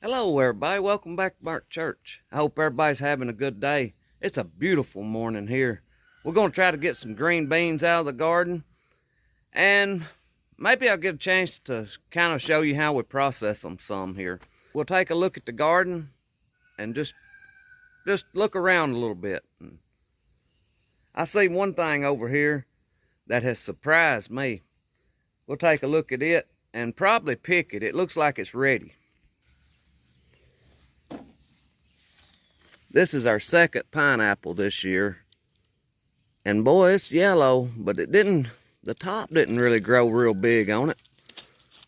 Hello everybody, welcome back to burntchurch. I hope everybody's having a good day. It's a beautiful morning here. We're going to try to get some green beans out of the garden, and maybe I'll get a chance to kind of show you how we process them some here. We'll take a look at the garden and just look around a little bit. I see one thing over here that has surprised me. We'll take a look at it and probably pick it. It looks like it's ready. This is our second pineapple this year. And boy, it's yellow, but the top didn't really grow real big on it.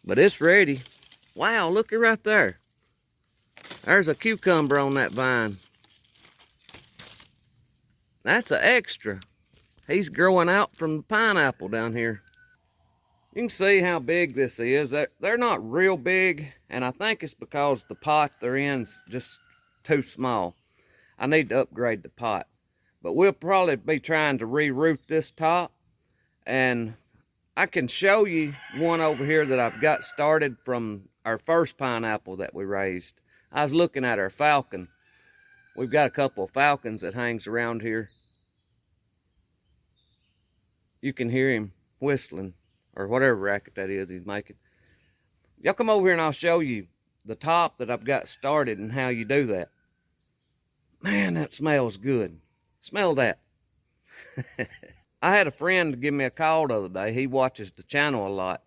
But it's ready. Wow, look it right there. There's a cucumber on that vine. That's an extra. He's growing out from the pineapple down here. You can see how big this is. They're not real big, and I think it's because the pot they're in is just too small. I need to upgrade the pot. But we'll probably be trying to re-root this top. And I can show you one over here that I've got started from our first pineapple that we raised. I was looking at our falcon. We've got a couple of falcons that hangs around here. You can hear him whistling, or whatever racket that is he's making. Y'all come over here and I'll show you the top that I've got started and how you do that. Man, that smells good. Smell that. I had a friend give me a call the other day. He watches the channel a lot.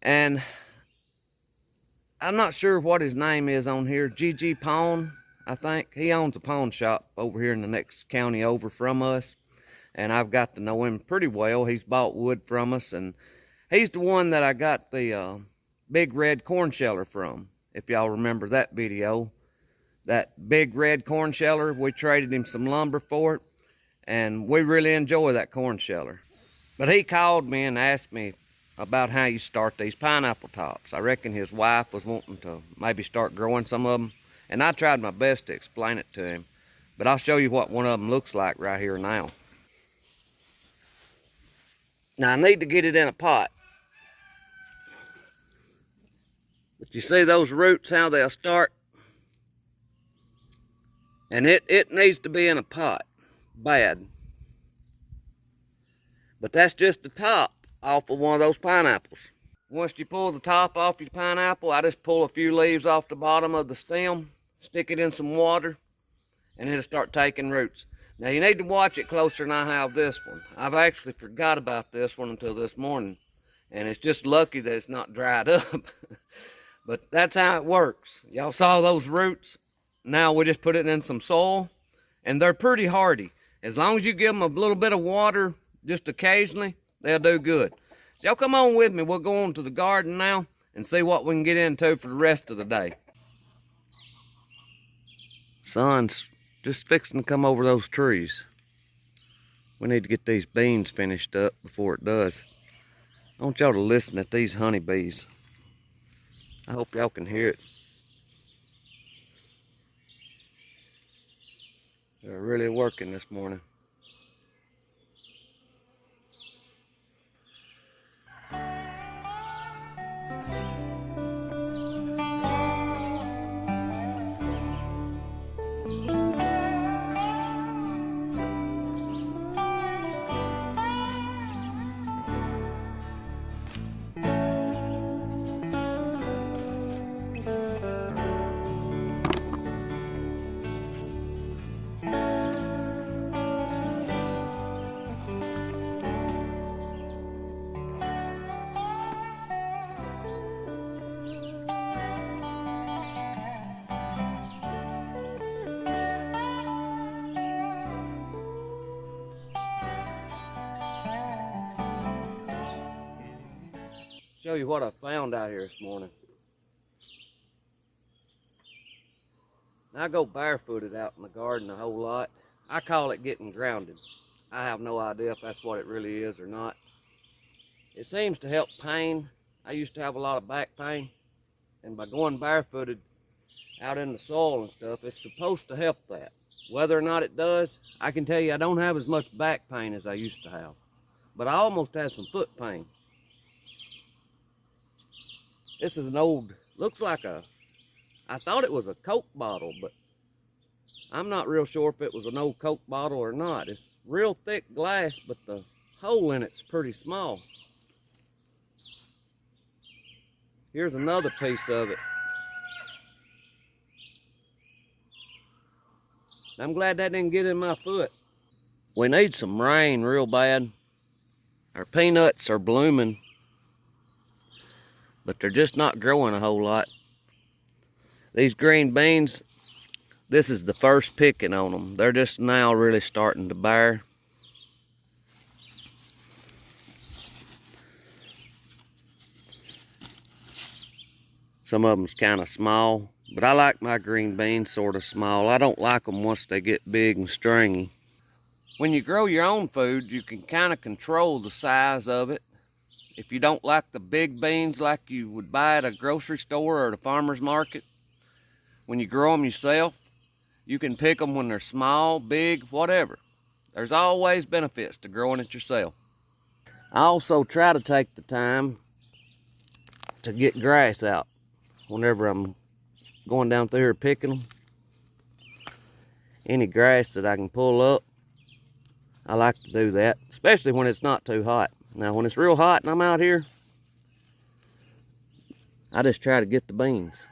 And I'm not sure what his name is on here. GG Pawn, I think. He owns a pawn shop over here in the next county over from us. And I've got to know him pretty well. He's bought wood from us. And he's the one that I got the big red corn sheller from. If y'all remember that video. That big red corn sheller, we traded him some lumber for it, and we really enjoy that corn sheller. But he called me and asked me about how you start these pineapple tops. I reckon his wife was wanting to maybe start growing some of them, and I tried my best to explain it to him. But I'll show you what one of them looks like right here now. Now I need to get it in a pot. But you see those roots, how they'll start? And it needs to be in a pot, bad. But that's just the top off of one of those pineapples. Once you pull the top off your pineapple, I just pull a few leaves off the bottom of the stem, stick it in some water, and it'll start taking roots. Now you need to watch it closer than I have this one. I've actually forgot about this one until this morning. And it's just lucky that it's not dried up. But that's how it works. Y'all saw those roots? Now we just put it in some soil, and they're pretty hardy. As long as you give them a little bit of water just occasionally, they'll do good. So y'all come on with me. We'll go on to the garden now and see what we can get into for the rest of the day. Sun's just fixing to come over those trees. We need to get these beans finished up before it does. I want y'all to listen at these honeybees. I hope y'all can hear it. They're really working this morning. Show you what I found out here this morning. Now, I go barefooted out in the garden a whole lot. I call it getting grounded. I have no idea if that's what it really is or not. It seems to help pain. I used to have a lot of back pain, and by going barefooted out in the soil and stuff, it's supposed to help that. Whether or not it does, I can tell you I don't have as much back pain as I used to have. But I almost had some foot pain. This is an old, looks like a I thought it was a Coke bottle, but I'm not real sure if it was an old Coke bottle or not. It's real thick glass, but the hole in it's pretty small. Here's another piece of it. I'm glad that didn't get in my foot. We need some rain real bad. Our peanuts are blooming, but they're just not growing a whole lot. These green beans, this is the first picking on them. They're just now really starting to bear. Some of them's kind of small, but I like my green beans sort of small. I don't like them once they get big and stringy. When you grow your own food, you can kind of control the size of it. If you don't like the big beans like you would buy at a grocery store or at a farmer's market, when you grow them yourself, you can pick them when they're small, big, whatever. There's always benefits to growing it yourself. I also try to take the time to get grass out whenever I'm going down through here picking them. Any grass that I can pull up, I like to do that, especially when it's not too hot. Now, when it's real hot and I'm out here, I just try to get the beans.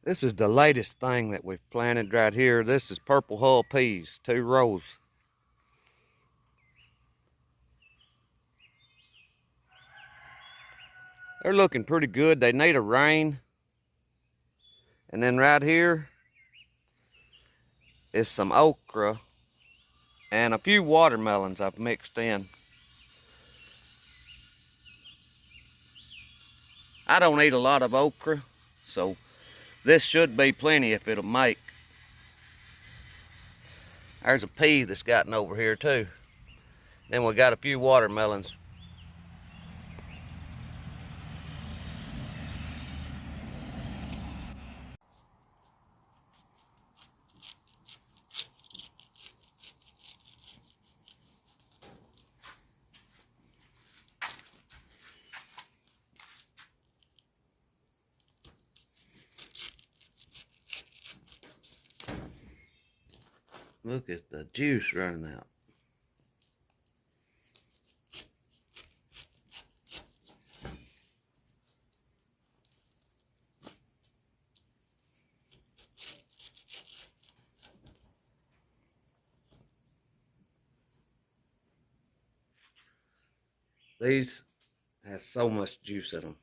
This is the latest thing that we've planted right here. This is purple hull peas, 2 rows. They're looking pretty good. They need a rain. And then right here is some okra and a few watermelons I've mixed in. I don't eat a lot of okra, so this should be plenty if it'll make. There's a pea that's gotten over here too. Then we got a few watermelons. Look at the juice running out. These have so much juice in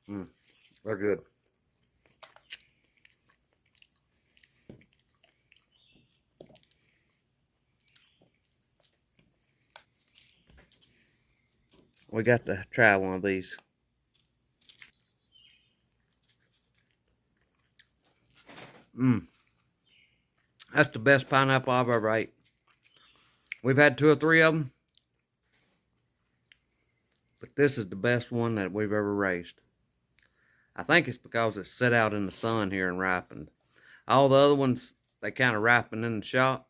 them. They're good. We got to try one of these. That's the best pineapple I've ever ate. We've had 2 or 3 of them, but this is the best one that we've ever raised. I think it's because it's set out in the sun here and ripened. All the other ones, they kind of ripen in the shop,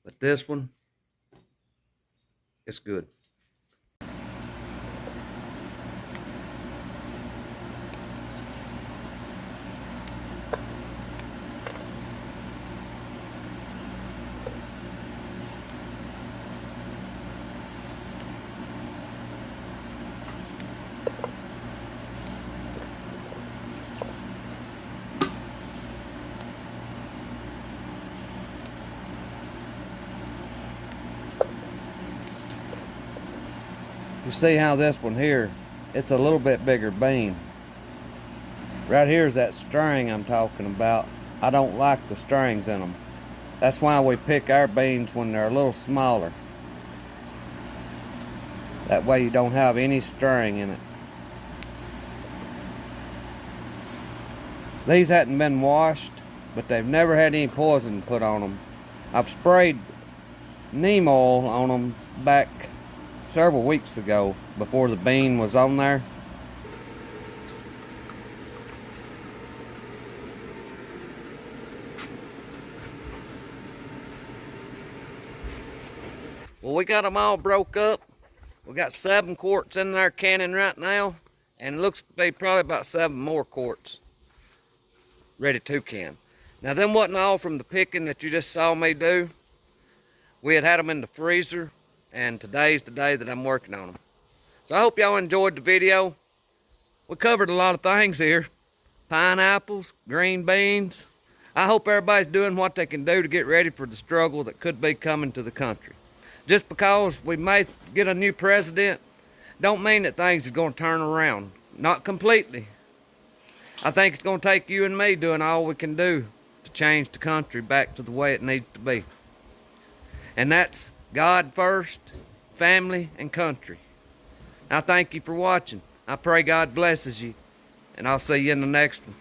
but this one, it's good. You see how this one here, it's a little bit bigger bean. Right here is that string I'm talking about. I don't like the strings in them. That's why we pick our beans when they're a little smaller. That way you don't have any string in it. These hadn't been washed, but they've never had any poison put on them. I've sprayed neem oil on them back several weeks ago before the bean was on there. Well, we got them all broke up. We got 7 quarts in there canning right now, and it looks to be probably about 7 more quarts ready to can. Now, them wasn't all from the picking that you just saw me do. We had them in the freezer, and today's the day that I'm working on them. So I hope y'all enjoyed the video. We covered a lot of things here. Pineapples, green beans. I hope everybody's doing what they can do to get ready for the struggle that could be coming to the country. Just because we may get a new president, don't mean that things are going to turn around. Not completely. I think it's going to take you and me doing all we can do to change the country back to the way it needs to be. And that's God first, family, and country. I thank you for watching. I pray God blesses you, and I'll see you in the next one.